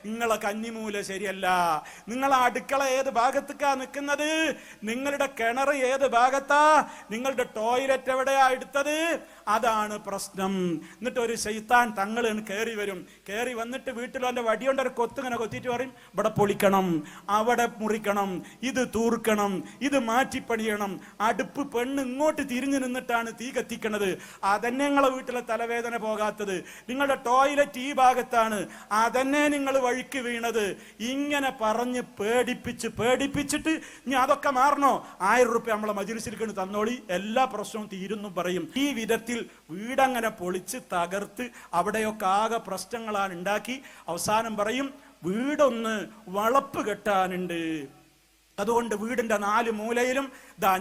നിങ്ങളെ കന്നിമൂല ശരിയല്ല. നിങ്ങളെ അടുക്കള ഏത് ഭാഗത്തേക്കാ നിൽക്കുന്നത്? നിങ്ങളുടെ കിണർ ഏത് ഭാഗത്താ? നിങ്ങളുടെ ടോയ്ലറ്റ് എവിടെയാ എടുത്തത്? അതാണ് പ്രശ്നം. എന്നിട്ട് ഒരു ശൈത്താൻ തങ്ങൾ കയറി വരും. കയറി വന്നിട്ട് വീട്ടിൽ അവൻ്റെ വടികൊണ്ട് ഒരു കൊത്തിങ്ങനെ കൊത്തിയിട്ട് പറയും, ഇവിടെ പൊളിക്കണം, അവിടെ മുറിക്കണം, ഇത് തൂർക്കണം, ഇത് മാറ്റിപ്പണിയണം. അടുപ്പ് പെണ്ണ് ഇങ്ങോട്ട് തിരിഞ്ഞു നിന്നിട്ടാണ് തീ കത്തിക്കണത്. അതന്നെ നിങ്ങളെ വീട്ടിലെ തലവേദന പോകാത്തത്. നിങ്ങളുടെ ടോയ്ലറ്റ് ഈ ഭാഗത്താണ്, അതന്നെ നിങ്ങൾ വഴിക്ക് വീണത്. ഇങ്ങനെ പറഞ്ഞ് പേടിപ്പിച്ചിട്ട് ഇനി അതൊക്കെ മാറണോ, 1000 റുപ്യ നമ്മളെ മജ്‌ലിസിൽ തന്നോളി, എല്ലാ പ്രശ്നവും തീരുന്നു പറയും. ഈ വിധത്തിൽ വീടങ്ങനെ പൊളിച്ച് തകർത്ത് അവിടെയൊക്കെ ആകെ പ്രശ്നങ്ങളാണ് ഉണ്ടാക്കി. അവസാനം പറയും, വീടൊന്ന് വളപ്പ് കെട്ടാനുണ്ട്, അതുകൊണ്ട് വീടിന്റെ 4 മൂലയിലും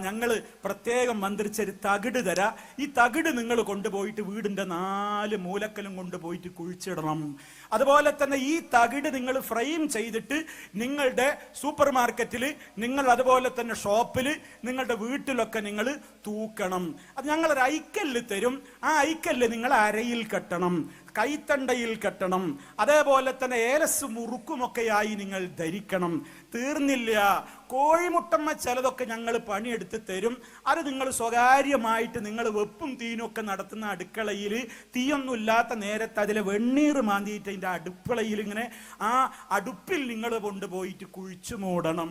ഞങ്ങൾ പ്രത്യേകം മന്ത്രിച്ചൊരു തകിട് തരാ, ഈ തകിട് നിങ്ങൾ കൊണ്ടുപോയിട്ട് വീടിന്റെ 4 മൂലക്കലും കൊണ്ടുപോയിട്ട് കുഴിച്ചിടണം. അതുപോലെ തന്നെ ഈ തകിട് നിങ്ങൾ ഫ്രെയിം ചെയ്തിട്ട് നിങ്ങളുടെ സൂപ്പർ മാർക്കറ്റിൽ, നിങ്ങൾ അതുപോലെ തന്നെ ഷോപ്പിൽ, നിങ്ങളുടെ വീട്ടിലൊക്കെ നിങ്ങൾ തൂക്കണം. അത് ഞങ്ങളൊരു ഐക്കല്ല് തരും. ആ ഐക്കല്ല് നിങ്ങൾ അരയിൽ കെട്ടണം, കൈത്തണ്ടയിൽ കെട്ടണം. അതേപോലെ തന്നെ ഏലസ് മുറുക്കുമൊക്കെയായി നിങ്ങൾ ധരിക്കണം. തീർന്നില്ല, കോഴിമുട്ടമ്മ ചിലതൊക്കെ ഞങ്ങൾ പണിയെടുത്ത് തരും. അത് നിങ്ങൾ സ്വകാര്യമായിട്ട് നിങ്ങൾ വെപ്പും തീനും ഒക്കെ നടത്തുന്ന അടുക്കളയിൽ, തീയൊന്നും ഇല്ലാത്ത നേരത്ത് അതിലെ വെണ്ണീർ മാന്തിയിട്ട് അതിൻ്റെ അടുക്കളയിൽ ഇങ്ങനെ ആ അടുപ്പിൽ നിങ്ങൾ കൊണ്ടുപോയിട്ട് കുഴിച്ചു മൂടണം.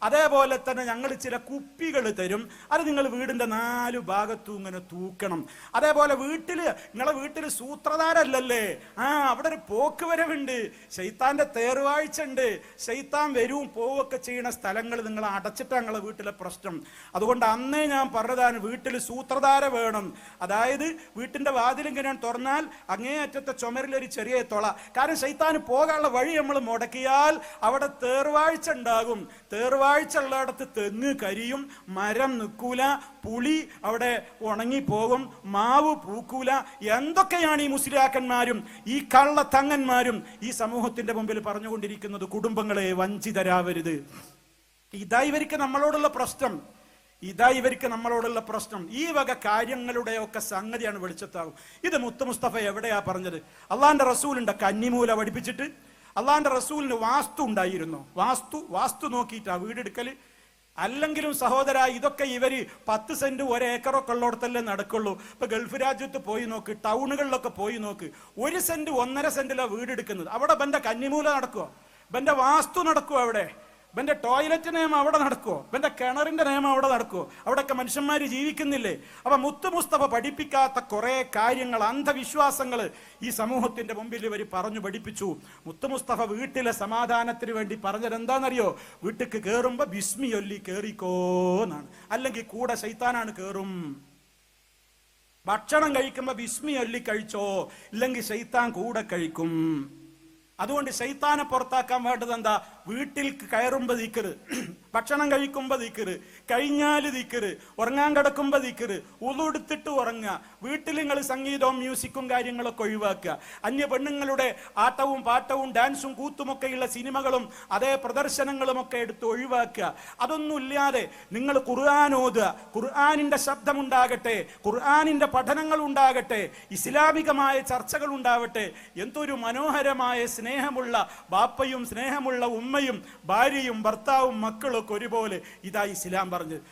അതേപോലെ തന്നെ ഞങ്ങൾ ചില കുപ്പികൾ തരും. അത് നിങ്ങൾ വീടിൻ്റെ 4 ഭാഗത്തും ഇങ്ങനെ തൂക്കണം. അതേപോലെ നിങ്ങളെ വീട്ടിൽ സൂത്രധാരല്ലല്ലേ, അവിടെ ഒരു പോക്ക് വരവുണ്ട്, ശൈത്താന്റെ തേർവാഴ്ച ഉണ്ട്, ശൈത്താൻ വരും പോവൊക്കെ ചെയ്യുന്ന സ്ഥലങ്ങൾ നിങ്ങൾ അടച്ചിട്ടാണ് നിങ്ങളെ വീട്ടിലെ പ്രശ്നം. അതുകൊണ്ട് അന്നേ ഞാൻ പറഞ്ഞതാണ്, വീട്ടിൽ സൂത്രധാര വേണം. അതായത് വീട്ടിന്റെ വാതിലിങ്ങനെ തുറന്നാൽ അങ്ങേയറ്റത്തെ ചുമരിലൊരു ചെറിയ തുള. കാരണം ശൈത്താന് പോകാനുള്ള വഴി നമ്മൾ മുടക്കിയാൽ അവിടെ തേർവാഴ്ച ഉണ്ടാകും. തേർവാഴ്ച ഉള്ളിടത്ത് തെങ്ങ് കരിയും, മരം നിൽക്കൂല, പുളി അവിടെ ഉണങ്ങിപ്പോകും, മാവ് പൂക്കൂല. എന്തൊക്കെയാണ് ഈ മുസ്ലിയാക്കന്മാരും ഈ കള്ള തങ്ങന്മാരും ഈ സമൂഹത്തിന്റെ മുമ്പിൽ പറഞ്ഞുകൊണ്ടിരിക്കുന്നത്? കുടുംബങ്ങളെ വഞ്ചിതരാവരുത്. ഇതാ ഇവർക്ക് നമ്മളോടുള്ള പ്രശ്നം. ഈ വക കാര്യങ്ങളുടെയൊക്കെ സംഗതിയാണ് വെളിച്ചത്താകും. ഇത് മുത്ത് മുസ്തഫ എവിടെയാ പറഞ്ഞത്? അള്ളാന്റെ റസൂലിന്റെ കന്നിമൂല പഠിപ്പിച്ചിട്ട് അള്ളാന്റെ റസൂലിന് വാസ്തു ഉണ്ടായിരുന്നു. വാസ്തു നോക്കിയിട്ടാ വീടെടുക്കല്. അല്ലെങ്കിലും സഹോദര, ഇതൊക്കെ ഇവര് 10 സെന്റ് 1 ഏക്കറൊക്കെ ഉള്ളിടത്തല്ലേ നടക്കുള്ളൂ. ഇപ്പൊ ഗൾഫ് രാജ്യത്ത് പോയി നോക്ക്, ടൗണുകളിലൊക്കെ പോയി നോക്ക്, 1 സെന്റ് 1.5 സെന്റിലാണ് വീടെടുക്കുന്നത്. അവിടെ ബന്റെ കന്നിമൂല നടക്കുവോ? ബന്റെ വാസ്തു നടക്കുവോ? അവിടെ ബന്റെ ടോയ്ലറ്റ് നിയമം അവിടെ നടക്കുവോ? ബന്റെ കിണറിന്റെ നിയമം അവിടെ നടക്കുവോ? അവിടെയൊക്കെ മനുഷ്യന്മാര് ജീവിക്കുന്നില്ലേ? അപ്പൊ മുത്ത് മുസ്തഫ പഠിപ്പിക്കാത്ത കുറെ കാര്യങ്ങൾ, അന്ധവിശ്വാസങ്ങൾ ഈ സമൂഹത്തിന്റെ മുമ്പിൽ ഇവർ പറഞ്ഞു പഠിപ്പിച്ചു. മുത്ത് മുസ്തഫ വീട്ടിലെ സമാധാനത്തിന് വേണ്ടി പറഞ്ഞത് എന്താണെന്നറിയോ? വീട്ടിക്ക് കയറുമ്പോ ബിസ്മി ചൊല്ലി കേറിക്കോന്നാണ്, അല്ലെങ്കിൽ കൂടെ ശൈത്താനാണ് കേറും. ഭക്ഷണം കഴിക്കുമ്പോ ബിസ്മി ചൊല്ലി കഴിച്ചോ, ഇല്ലെങ്കിൽ ശൈത്താൻ കൂടെ കഴിക്കും. അതുകൊണ്ട് ശൈത്താനെ പുറത്താക്കാൻ വേണ്ടത് എന്താ? വീട്ടിൽ കയറുമ്പോ ദിക്റ്, ഭക്ഷണം കഴിക്കുമ്പോ ദിക്റ്, കഴിഞ്ഞാൽ ദിക്റ്, ഉറങ്ങാൻ കിടക്കുമ്പോ ദിക്റ്, ഉളു എടുത്തിട്ട് ഉറങ്ങുക. വീട്ടിൽ നിങ്ങൾ സംഗീതവും മ്യൂസിക്കും കാര്യങ്ങളൊക്കെ ഒഴിവാക്കുക. അന്യ പെണ്ണുങ്ങളുടെ ആട്ടവും പാട്ടവും ഡാൻസും കൂത്തുമൊക്കെയുള്ള സിനിമകളും അതേ പ്രദർശനങ്ങളും ഒക്കെ എടുത്ത് ഒഴിവാക്കുക. അതൊന്നുമില്ലാതെ നിങ്ങൾ ഖുർആൻ ഓതുക, ഖുർആനിന്റെ ശബ്ദമുണ്ടാകട്ടെ, ഖുർആനിന്റെ പഠനങ്ങൾ ഉണ്ടാകട്ടെ, ഇസ്ലാമികമായ ചർച്ചകൾ ഉണ്ടാവട്ടെ. എന്തൊരു മനോഹരമായ സ്നേഹമുള്ള ബാപ്പയും സ്നേഹമുള്ള ഉമ്മയും ഭാര്യയും ഭർത്താവും മക്കളൊക്കെ ഒരുപോലെ. ഇതാ ഇസ്ലാം പറഞ്ഞത്.